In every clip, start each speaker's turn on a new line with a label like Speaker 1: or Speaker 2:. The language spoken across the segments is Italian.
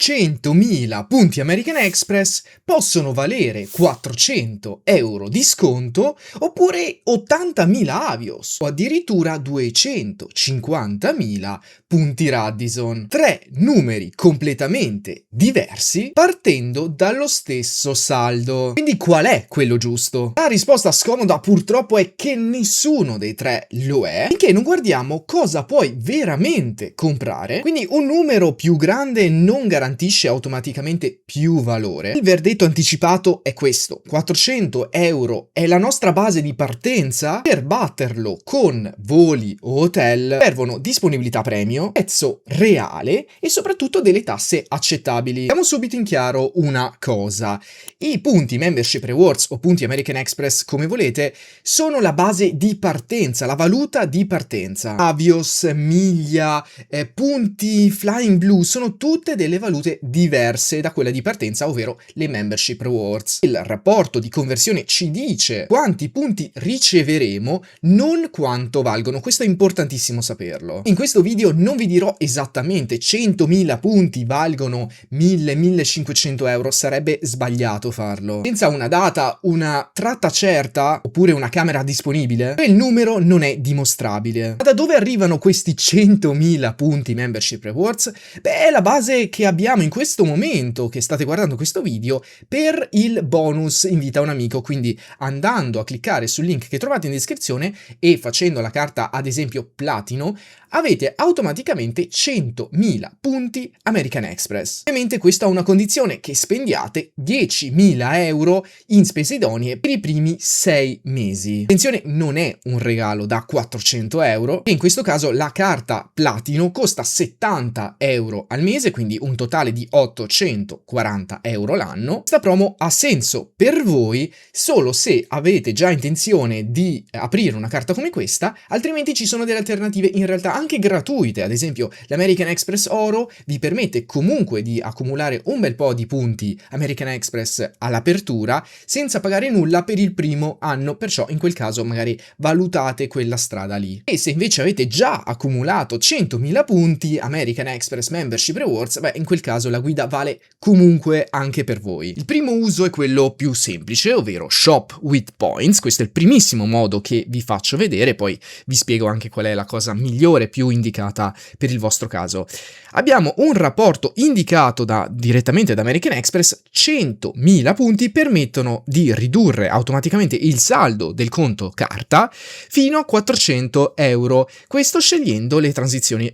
Speaker 1: 100.000 punti American Express possono valere 400 euro di sconto oppure 80.000 Avios o addirittura 250.000 punti Radisson. Tre numeri completamente diversi partendo dallo stesso saldo. Quindi qual è quello giusto? La risposta scomoda purtroppo è che nessuno dei tre lo è, finché non guardiamo cosa puoi veramente comprare. Quindi un numero più grande non garantisce automaticamente più valore. Il verdetto anticipato è questo: 400 euro è la nostra base di partenza. Per batterlo con voli o hotel servono disponibilità premium, prezzo reale e soprattutto delle tasse accettabili. Mettiamo subito in chiaro una cosa: i punti Membership Rewards o punti American Express, come volete, sono la base di partenza, la valuta di partenza. Avios, miglia, punti Flying Blue sono tutte delle valute diverse da quella di partenza, ovvero le Membership Rewards. Il rapporto di conversione ci dice quanti punti riceveremo, non quanto valgono. Questo è importantissimo saperlo. In questo video non vi dirò esattamente 100.000 punti valgono 1.000-1.500 euro, sarebbe sbagliato farlo. Senza una data, una tratta certa oppure una camera disponibile, quel numero non è dimostrabile. Ma da dove arrivano questi 100.000 punti Membership Rewards? Beh, è la base che abbiamo in questo momento che state guardando questo video per il bonus invita un amico. Quindi andando a cliccare sul link che trovate in descrizione e facendo la carta ad esempio platino, avete automaticamente 100.000 punti American Express. Ovviamente questa è una condizione: che spendiate 10.000 euro in spese idonee per i primi 6 mesi. Attenzione, non è un regalo da 400 euro, e in questo caso la carta platino costa 70 euro al mese, quindi un totale di 840 euro l'anno. Questa promo ha senso per voi solo se avete già intenzione di aprire una carta come questa, altrimenti ci sono delle alternative in realtà anche gratuite. Ad esempio l'American Express Oro vi permette comunque di accumulare un bel po' di punti American Express all'apertura senza pagare nulla per il primo anno, perciò in quel caso magari valutate quella strada lì. E se invece avete già accumulato 100.000 punti American Express Membership Rewards, beh, in quel caso la guida vale comunque anche per voi. Il primo uso è quello più semplice, ovvero Shop with Points. Questo è il primissimo modo che vi faccio vedere, poi vi spiego anche qual è la cosa migliore, più indicata per il vostro caso. Abbiamo un rapporto indicato direttamente da American Express. 100.000 punti permettono di ridurre automaticamente il saldo del conto carta fino a 400 euro, questo scegliendo le transazioni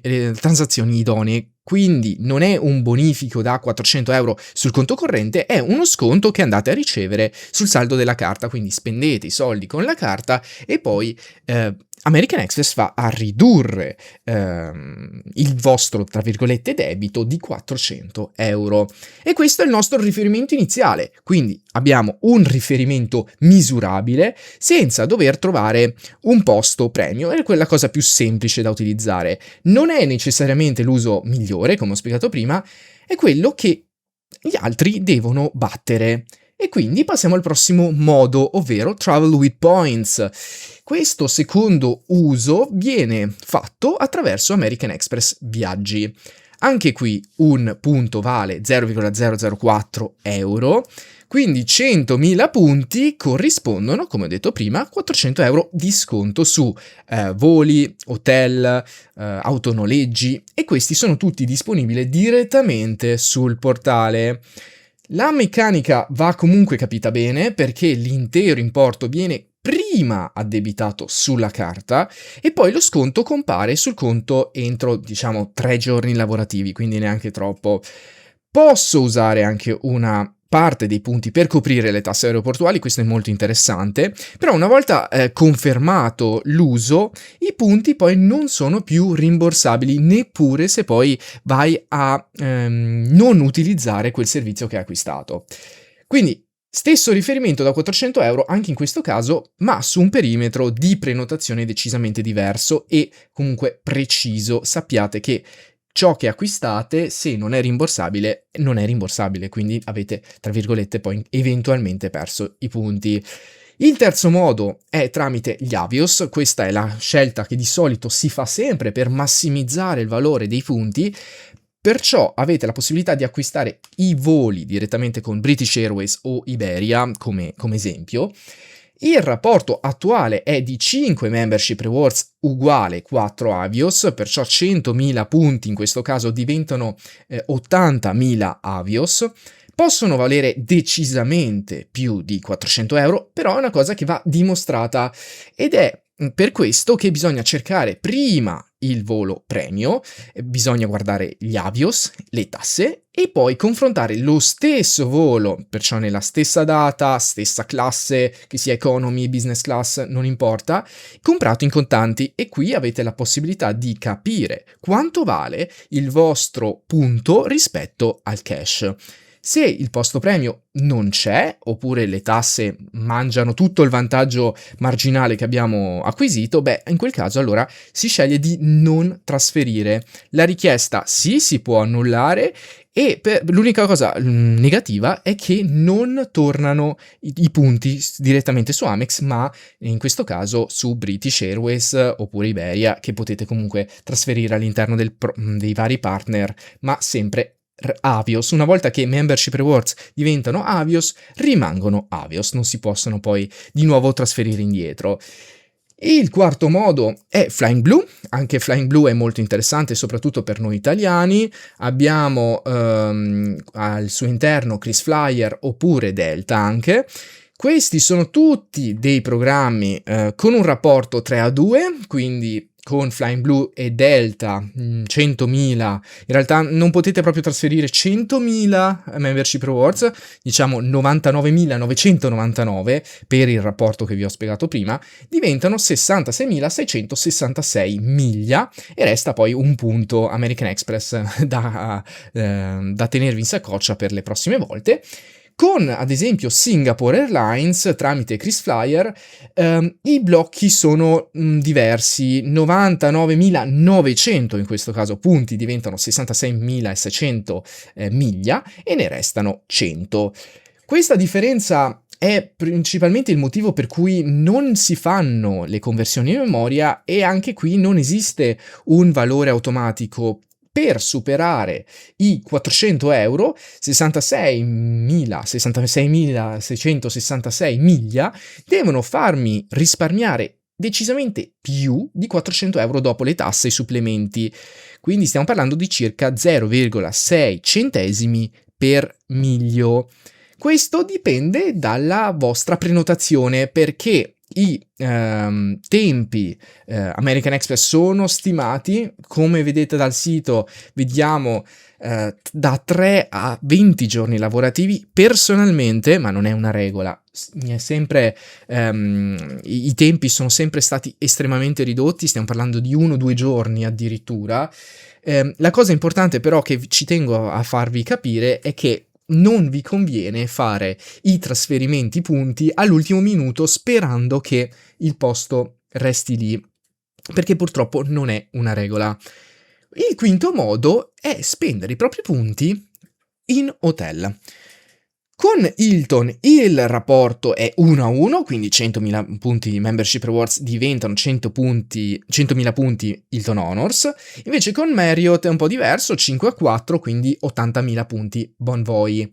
Speaker 1: idonee. Quindi non è un bonifico da 400 euro sul conto corrente, è uno sconto che andate a ricevere sul saldo della carta. Quindi spendete i soldi con la carta e poi American Express va a ridurre il vostro, tra virgolette, debito di 400 euro. E questo è il nostro riferimento iniziale. Quindi abbiamo un riferimento misurabile senza dover trovare un posto premium. È quella cosa più semplice da utilizzare. Non è necessariamente l'uso migliore, come ho spiegato prima, è quello che gli altri devono battere. E quindi passiamo al prossimo modo, ovvero Travel with Points. Questo secondo uso viene fatto attraverso American Express Viaggi. Anche qui un punto vale 0,004 euro, quindi 100.000 punti corrispondono, come ho detto prima, a 400 euro di sconto su voli, hotel, autonoleggi, e questi sono tutti disponibili direttamente sul portale. La meccanica va comunque capita bene, perché l'intero importo viene prima addebitato sulla carta e poi lo sconto compare sul conto entro, diciamo, 3 giorni lavorativi, quindi neanche troppo. Posso usare anche una parte dei punti per coprire le tasse aeroportuali, questo è molto interessante, però una volta confermato l'uso, i punti poi non sono più rimborsabili, neppure se poi vai a non utilizzare quel servizio che hai acquistato. Quindi stesso riferimento da 400 euro anche in questo caso, ma su un perimetro di prenotazione decisamente diverso e comunque preciso. Sappiate che ciò che acquistate, se non è rimborsabile, non è rimborsabile, quindi avete, tra virgolette, poi eventualmente perso i punti. Il terzo modo è tramite gli Avios. Questa è la scelta che di solito si fa sempre per massimizzare il valore dei punti, Perciò avete la possibilità di acquistare i voli direttamente con British Airways o Iberia, come esempio. Il rapporto attuale è di 5 membership rewards uguale 4 Avios, perciò 100.000 punti in questo caso diventano 80.000 Avios. Possono valere decisamente più di 400 euro, però è una cosa che va dimostrata ed è per questo che bisogna cercare prima il volo premio, bisogna guardare gli Avios, le tasse e poi confrontare lo stesso volo, perciò nella stessa data, stessa classe, che sia economy, business class, non importa, comprato in contanti e qui avete la possibilità di capire quanto vale il vostro punto rispetto al cash. Se il posto premio non c'è, oppure le tasse mangiano tutto il vantaggio marginale che abbiamo acquisito, in quel caso allora si sceglie di non trasferire. La richiesta sì, si può annullare e l'unica cosa negativa è che non tornano i punti direttamente su Amex, ma in questo caso su British Airways oppure Iberia, che potete comunque trasferire all'interno dei vari partner, ma sempre Avios. Una volta che membership rewards diventano Avios, rimangono Avios, non si possono poi di nuovo trasferire indietro. Il quarto modo è Flying Blue, anche Flying Blue è molto interessante soprattutto per noi italiani, abbiamo al suo interno KrisFlyer oppure Delta anche. Questi sono tutti dei programmi con un rapporto 3-2, quindi con Flying Blue e Delta 100.000, in realtà non potete proprio trasferire 100.000 membership rewards, diciamo 99.999 per il rapporto che vi ho spiegato prima, diventano 66.666 miglia e resta poi un punto American Express da tenervi in saccoccia per le prossime volte. Con, ad esempio, Singapore Airlines, tramite KrisFlyer, i blocchi sono diversi, 99.900 in questo caso punti diventano 66.600 miglia e ne restano 100. Questa differenza è principalmente il motivo per cui non si fanno le conversioni in memoria e anche qui non esiste un valore automatico. Per superare i 400 euro, 66.666 miglia devono farmi risparmiare decisamente più di 400 euro dopo le tasse e i supplementi. Quindi stiamo parlando di circa 0,6 centesimi per miglio. Questo dipende dalla vostra prenotazione perché i tempi American Express sono stimati, come vedete dal sito, vediamo da 3 a 20 giorni lavorativi. Personalmente, ma non è una regola, è sempre i tempi sono sempre stati estremamente ridotti, stiamo parlando di 1-2 giorni addirittura. La cosa importante però che ci tengo a farvi capire è che non vi conviene fare i trasferimenti punti all'ultimo minuto sperando che il posto resti lì, perché purtroppo non è una regola. Il quinto modo è spendere i propri punti in hotel. Con Hilton il rapporto è 1-1, quindi 100.000 punti di membership rewards diventano 100.000 punti Hilton Honors, invece con Marriott è un po' diverso, 5-4, quindi 80.000 punti Bonvoy.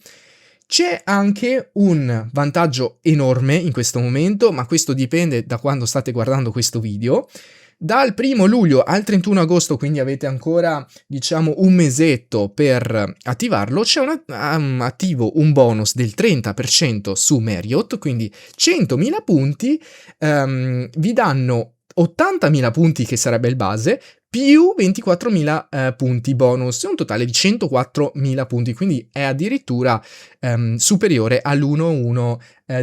Speaker 1: C'è anche un vantaggio enorme in questo momento, ma questo dipende da quando state guardando questo video. Dal 1 luglio al 31 agosto, quindi avete ancora, diciamo, un mesetto per attivarlo, c'è attivo un bonus del 30% su Marriott, quindi 100.000 punti, vi danno 80.000 punti che sarebbe il base, più 24.000 punti bonus, un totale di 104.000 punti, quindi è addirittura superiore all'1-1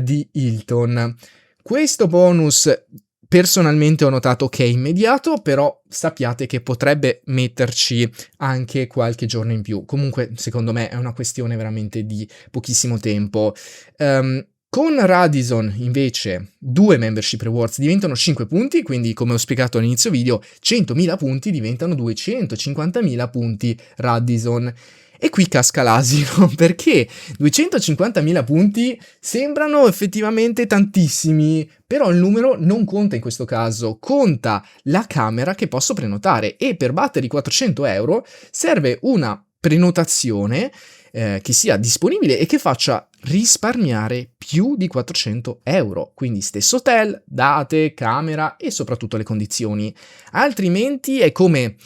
Speaker 1: di Hilton. Questo bonus personalmente ho notato che è immediato, però sappiate che potrebbe metterci anche qualche giorno in più. Comunque, secondo me, è una questione veramente di pochissimo tempo. Con Radisson, invece, 2 membership rewards diventano 5 punti, quindi, come ho spiegato all'inizio video, 100.000 punti diventano 250.000 punti Radisson. E qui casca l'asino, perché 250.000 punti sembrano effettivamente tantissimi, però il numero non conta in questo caso, conta la camera che posso prenotare e per battere i 400 euro serve una prenotazione che sia disponibile e che faccia risparmiare più di 400 euro. Quindi stesso hotel, date, camera e soprattutto le condizioni. Altrimenti è come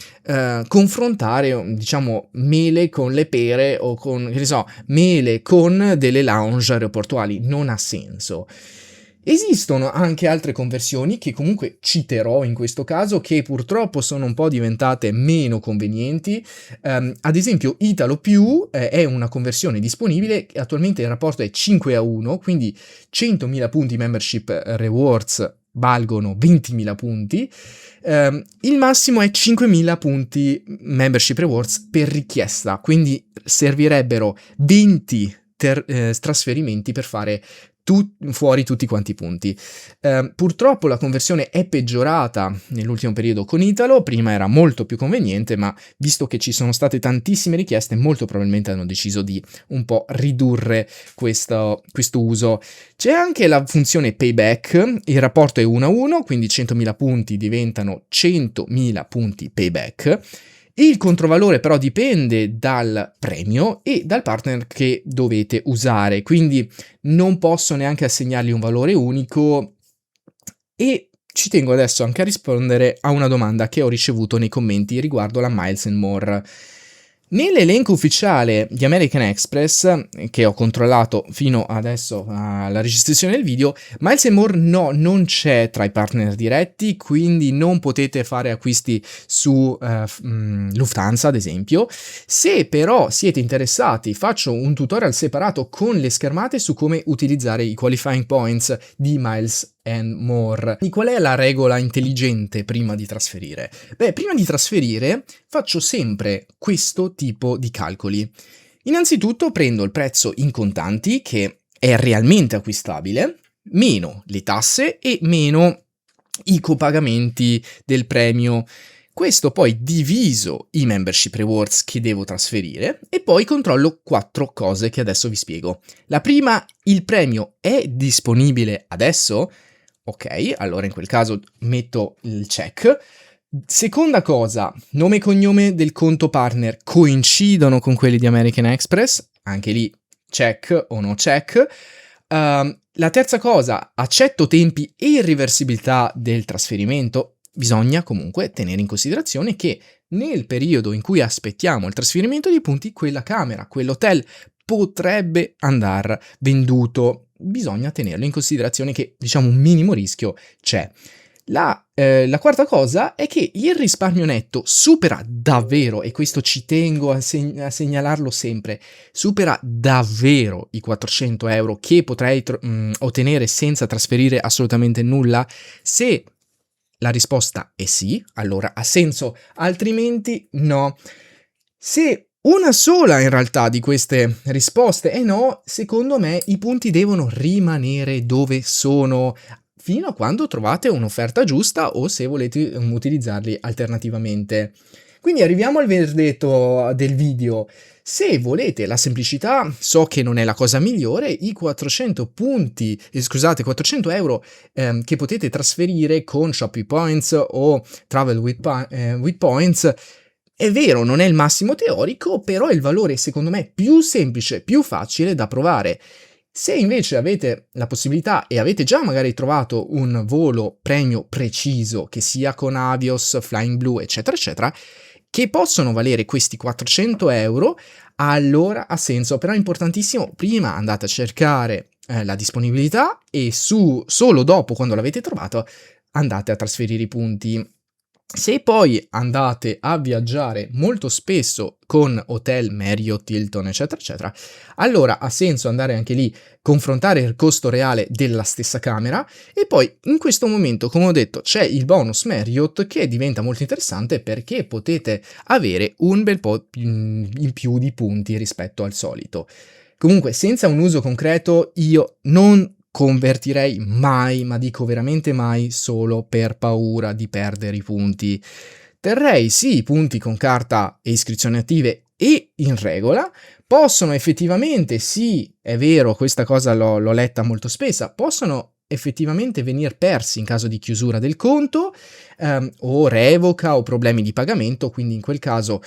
Speaker 1: confrontare, diciamo, mele con le pere o con, che ne so, mele con delle lounge aeroportuali. Non ha senso. Esistono anche altre conversioni che comunque citerò in questo caso, che purtroppo sono un po' diventate meno convenienti. Ad esempio Italo Più è una conversione disponibile, attualmente il rapporto è 5-1, quindi 100.000 punti membership rewards valgono 20.000 punti. Il massimo è 5.000 punti membership rewards per richiesta, quindi servirebbero 20 trasferimenti per fare fuori tutti quanti i punti. Purtroppo la conversione è peggiorata nell'ultimo periodo con Italo, prima era molto più conveniente, ma visto che ci sono state tantissime richieste, molto probabilmente hanno deciso di un po' ridurre questo uso. C'è anche la funzione payback, il rapporto è 1-1, quindi 100.000 punti diventano 100.000 punti payback. Il controvalore però dipende dal premio e dal partner che dovete usare, quindi non posso neanche assegnargli un valore unico. E ci tengo adesso anche a rispondere a una domanda che ho ricevuto nei commenti riguardo la Miles & More. Nell'elenco ufficiale di American Express, che ho controllato fino adesso alla registrazione del video, Miles & More non c'è tra i partner diretti, quindi non potete fare acquisti su Lufthansa ad esempio. Se però siete interessati, faccio un tutorial separato con le schermate su come utilizzare i qualifying points di Miles & More. E qual è la regola intelligente prima di trasferire? Beh, prima di trasferire faccio sempre questo tipo di calcoli. Innanzitutto prendo il prezzo in contanti, che è realmente acquistabile, meno le tasse e meno i copagamenti del premio. Questo poi diviso i membership rewards che devo trasferire e poi controllo 4 cose che adesso vi spiego. La prima, il premio è disponibile adesso? Ok, allora in quel caso metto il check. Seconda cosa, nome e cognome del conto partner coincidono con quelli di American Express? Anche lì check o no check. La terza cosa, accetto tempi e irreversibilità del trasferimento. Bisogna comunque tenere in considerazione che nel periodo in cui aspettiamo il trasferimento di punti, quella camera, quell'hotel potrebbe andare venduto. Bisogna tenerlo in considerazione che, diciamo, un minimo rischio c'è. La quarta cosa è che il risparmio netto supera davvero, e questo ci tengo a segnalarlo sempre, supera davvero i 400 euro che potrei ottenere senza trasferire assolutamente nulla. Se la risposta è sì, allora ha senso, altrimenti no. Se una sola in realtà di queste risposte è no, secondo me i punti devono rimanere dove sono fino a quando trovate un'offerta giusta o se volete utilizzarli alternativamente. Quindi arriviamo al verdetto del video. Se volete la semplicità, so che non è la cosa migliore, i 400 euro che potete trasferire con Shopee Points o Travel with Points. È vero, non è il massimo teorico, però è il valore secondo me più semplice, più facile da provare. Se invece avete la possibilità e avete già magari trovato un volo premio preciso, che sia con Avios, Flying Blue, eccetera, eccetera, che possono valere questi 400 euro, allora ha senso. Però è importantissimo, prima andate a cercare la disponibilità e solo dopo, quando l'avete trovato, andate a trasferire i punti. Se poi andate a viaggiare molto spesso con hotel Marriott, Hilton, eccetera, eccetera, allora ha senso andare anche lì, confrontare il costo reale della stessa camera e poi in questo momento, come ho detto, c'è il bonus Marriott che diventa molto interessante perché potete avere un bel po' in più di punti rispetto al solito. Comunque, senza un uso concreto, io non convertirei mai, ma dico veramente mai, solo per paura di perdere i punti. Terrei sì i punti con carta e iscrizioni attive e in regola, possono effettivamente, sì, è vero, questa cosa l'ho letta molto spesso, possono effettivamente venir persi in caso di chiusura del conto, o revoca o problemi di pagamento, quindi in quel caso,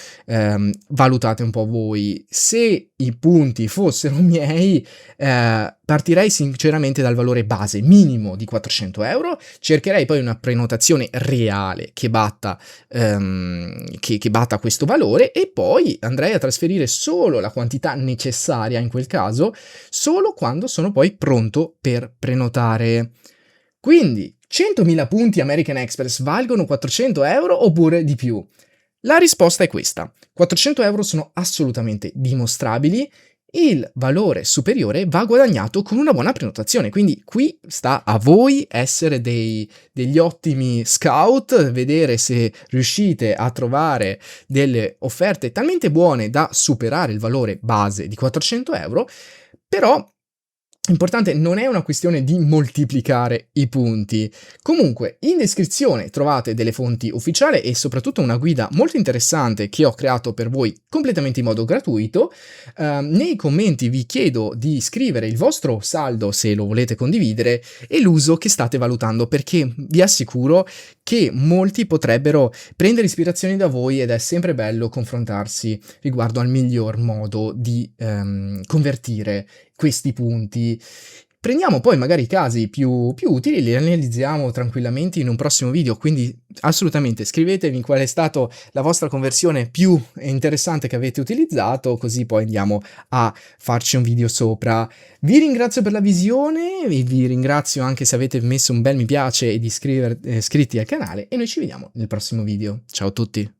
Speaker 1: valutate un po' voi. Se i punti fossero miei, partirei sinceramente dal valore base minimo di 400 €, cercherei poi una prenotazione reale che batta che batta questo valore e poi andrei a trasferire solo la quantità necessaria in quel caso, solo quando sono poi pronto per prenotare. Quindi 100.000 punti American Express valgono 400 € oppure di più? La risposta è questa: 400 € sono assolutamente dimostrabili, il valore superiore va guadagnato con una buona prenotazione, quindi qui sta a voi essere degli ottimi scout, vedere se riuscite a trovare delle offerte talmente buone da superare il valore base di 400 €, però importante non è una questione di moltiplicare i punti. Comunque, in descrizione trovate delle fonti ufficiali e soprattutto una guida molto interessante che ho creato per voi completamente in modo gratuito. Nei commenti vi chiedo di scrivere il vostro saldo se lo volete condividere e l'uso che state valutando, perché vi assicuro che molti potrebbero prendere ispirazione da voi ed è sempre bello confrontarsi riguardo al miglior modo di convertire questi punti. Prendiamo poi magari i casi più utili, li analizziamo tranquillamente in un prossimo video, quindi assolutamente scrivetemi qual è stato la vostra conversione più interessante che avete utilizzato, così poi andiamo a farci un video sopra. Vi ringrazio per la visione e vi ringrazio anche se avete messo un bel mi piace e di iscritti al canale e noi ci vediamo nel prossimo video. Ciao a tutti!